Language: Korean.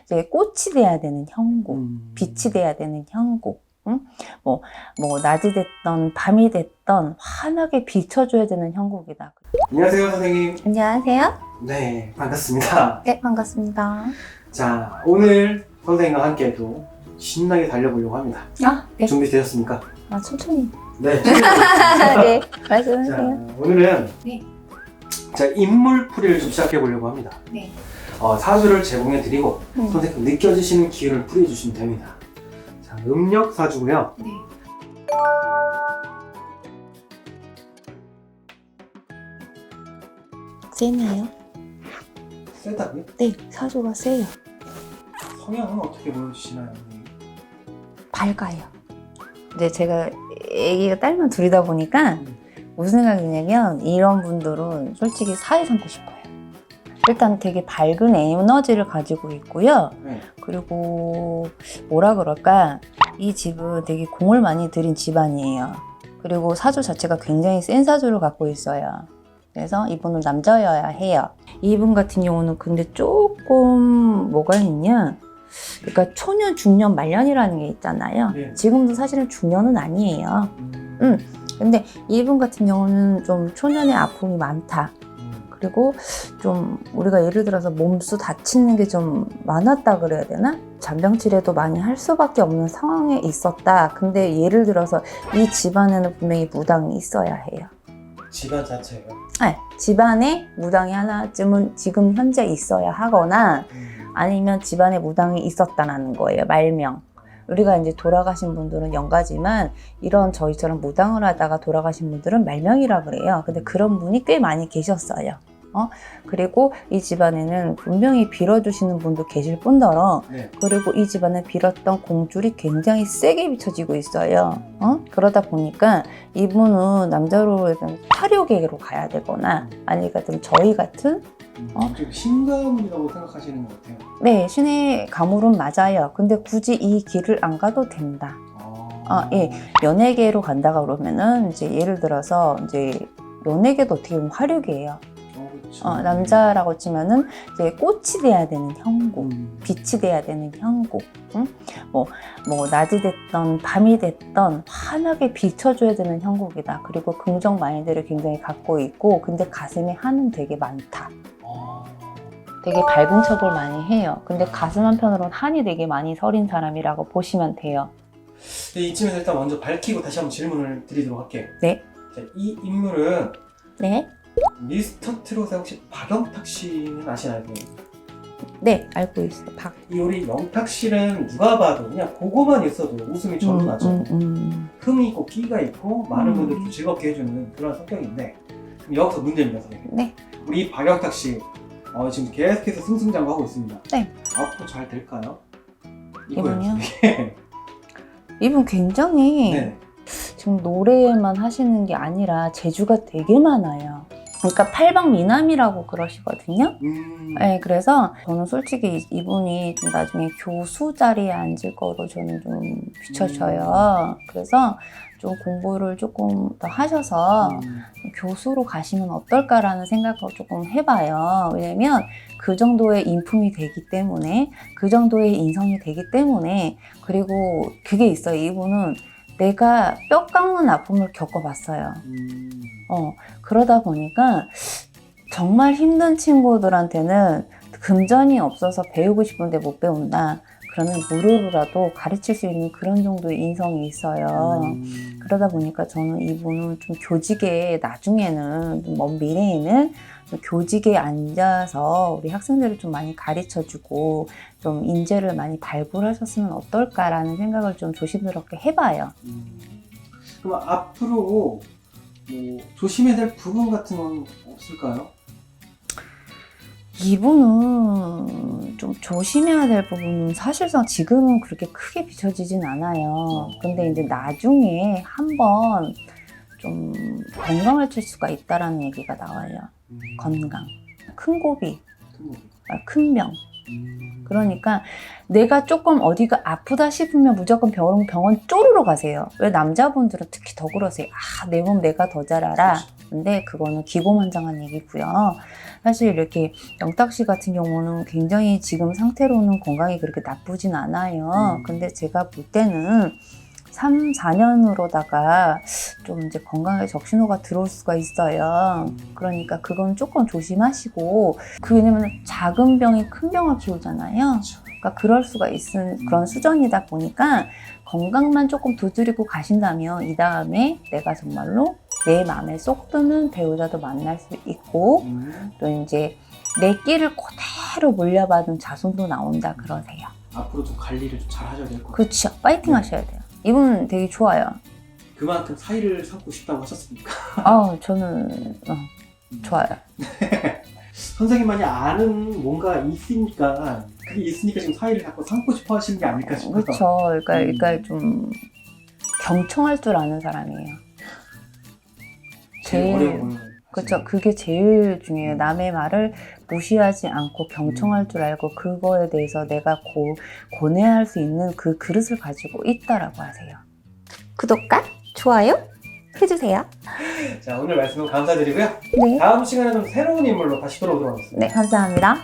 이제 꽃이 돼야 되는 형국, 빛이 돼야 되는 형국. 응? 뭐 낮이 됐던 밤이 됐던 환하게 비춰줘야 되는 형국이다. 안녕하세요, 선생님. 안녕하세요. 네, 반갑습니다. 네, 반갑습니다. 자, 오늘 선생님과 함께 또 신나게 달려보려고 합니다. 네. 준비되셨습니까? 천천히. 네. 네, 자, 말씀하세요. 오늘은 네. 자, 인물풀이를 좀 시작해 보려고 합니다. 네. 사주를 제공해 드리고 선생님 느껴지시는 기운을 풀이해 주시면 됩니다. 자, 음력 사주고요. 네. 세나요? 세다고요? 네, 사주가 세요. 성향은 어떻게 보여주시나요, 선생님? 밝아요. 이제 제가 애기가 딸만 둘이다 보니까 무슨 생각이 드냐면 이런 분들은 솔직히 사회 삼고 싶어요. 일단 되게 밝은 에너지를 가지고 있고요. 네. 그리고 뭐라 그럴까, 이 집은 되게 공을 많이 들인 집안이에요. 그리고 사주 자체가 굉장히 센 사주를 갖고 있어요. 그래서 이분은 남자여야 해요. 이분 같은 경우는 근데 조금 뭐가 있냐, 그러니까 초년, 중년, 말년이라는 게 있잖아요. 네. 지금도 사실은 중년은 아니에요. 근데 이분 같은 경우는 좀 초년의 아픔이 많다. 그리고 좀 우리가 예를 들어서 몸수 다치는 게 좀 많았다 그래야 되나? 잔병치레도 많이 할 수밖에 없는 상황에 있었다. 근데 예를 들어서 이 집안에는 분명히 무당이 있어야 해요. 집안 자체가? 네, 집안에 무당이 하나쯤은 지금 현재 있어야 하거나 아니면 집안에 무당이 있었다라는 거예요. 말명. 우리가 이제 돌아가신 분들은 영가지만 이런 저희처럼 무당을 하다가 돌아가신 분들은 말명이라 그래요. 근데 그런 분이 꽤 많이 계셨어요. 그리고 이 집안에는 분명히 빌어주시는 분도 계실 뿐더러 네. 그리고 이 집안에 빌었던 공줄이 굉장히 세게 비춰지고 있어요. 그러다 보니까 이분은 남자로 해서 화력계로 가야 되거나 아니면 저희 같은 좀 신가문이라고 생각하시는 것 같아요. 네, 신의 가물은 맞아요. 근데 굳이 이 길을 안 가도 된다. 예, 연예계로 간다가 그러면은 이제 예를 들어서 이제 연예계도 어떻게 보면 화력이에요. 그렇죠. 남자라고 치면은 이제 꽃이 돼야 되는 형국, 빛이 돼야 되는 형국. 뭐 낮이 됐던 밤이 됐던 환하게 비춰줘야 되는 형국이다. 그리고 긍정 마인드를 굉장히 갖고 있고, 근데 가슴에 한은 되게 많다. 되게 밝은 척을 많이 해요. 근데 가슴 한편으로는 한이 되게 많이 서린 사람이라고 보시면 돼요. 네, 이쯤에서 일단 먼저 밝히고 다시 한번 질문을 드리도록 할게요. 네. 자, 이 인물은 네. 미스터 트롯의 혹시 박영탁 씨는 아시나요? 네, 알고 있어요. 이 우리 영탁 씨는 누가 봐도 그냥 그거만 있어도 웃음이 절로 나죠. 흠이 있고 끼가 있고 많은 분들도 즐겁게 해주는 그런 성격인데, 그럼 여기서 문제입니다, 선생님. 네. 우리 박영탁 씨 지금 계속해서 승승장구하고 있습니다. 네. 앞으로 잘 될까요? 이분이요? 이분 굉장히 네. 지금 노래만 하시는 게 아니라 재주가 되게 많아요. 그러니까 팔방미남이라고 그러시거든요. 네, 그래서 저는 솔직히 이분이 좀 나중에 교수 자리에 앉을 거로 저는 좀 비춰져요. 그래서 좀 공부를 조금 더 하셔서 교수로 가시면 어떨까라는 생각을 조금 해봐요. 왜냐면 그 정도의 인품이 되기 때문에, 그 정도의 인성이 되기 때문에, 그리고 그게 있어요. 이분은 내가 뼈 깎는 아픔을 겪어봤어요. 그러다 보니까 정말 힘든 친구들한테는 금전이 없어서 배우고 싶은데 못 배운다. 그러면 무료로라도 가르칠 수 있는 그런 정도의 인성이 있어요. 그러다 보니까 저는 이분은 좀 교직에 나중에는, 먼 미래에는 교직에 앉아서 우리 학생들을 좀 많이 가르쳐주고 좀 인재를 많이 발굴하셨으면 어떨까라는 생각을 좀 조심스럽게 해봐요. 그럼 앞으로 조심해야 될 부분 같은 건 없을까요? 이분은 좀 조심해야 될 부분은 사실상 지금은 그렇게 크게 비춰지진 않아요. 근데 이제 나중에 한번 좀 건강을 칠 수가 있다라는 얘기가 나와요. 건강. 큰 고비, 큰 병, 그러니까 내가 조금 어디가 아프다 싶으면 무조건 병원 쪼르러 가세요. 왜 남자분들은 특히 더 그러세요. 아, 내 몸 내가 더 잘 알아. 근데 그거는 기고만장한 얘기고요. 사실 이렇게 영탁 씨 같은 경우는 굉장히 지금 상태로는 건강이 그렇게 나쁘진 않아요. 근데 제가 볼 때는 3, 4년으로다가 좀 이제 건강에 적신호가 들어올 수가 있어요. 그러니까 그건 조금 조심하시고, 왜냐면 작은 병이 큰 병을 키우잖아요. 그러니까 그럴 수가 있는 그런 수준이다 보니까 건강만 조금 두드리고 가신다면 이 다음에 내가 정말로 내 마음에 쏙 드는 배우자도 만날 수 있고 또 이제 내 끼를 그대로 물려받은 자손도 나온다 그러세요. 앞으로 좀 관리를 좀 잘 하셔야 될 것 같아요. 그렇죠. 파이팅 하셔야 돼요. 이분 되게 좋아요. 그만큼 사이를 삼고 싶다고 하셨습니까? 저는 좋아요. 선생님만이 아는 뭔가 있으니까 그게 있으니까 지금 사이를 자꾸 삼고 싶어 하시는 게 아닐까 싶어서. 그렇죠. 그러니까 좀 경청할 줄 아는 사람이에요. 제일 어려운 거는 그렇죠. 그게 제일 중요해요. 남의 말을 무시하지 않고 경청할 줄 알고 그거에 대해서 내가 고뇌할 수 있는 그 그릇을 가지고 있다라고 하세요. 구독과 좋아요 해주세요. 자, 오늘 말씀 감사드리고요. 네. 다음 시간에는 새로운 인물로 다시 돌아오도록 하겠습니다. 네, 감사합니다.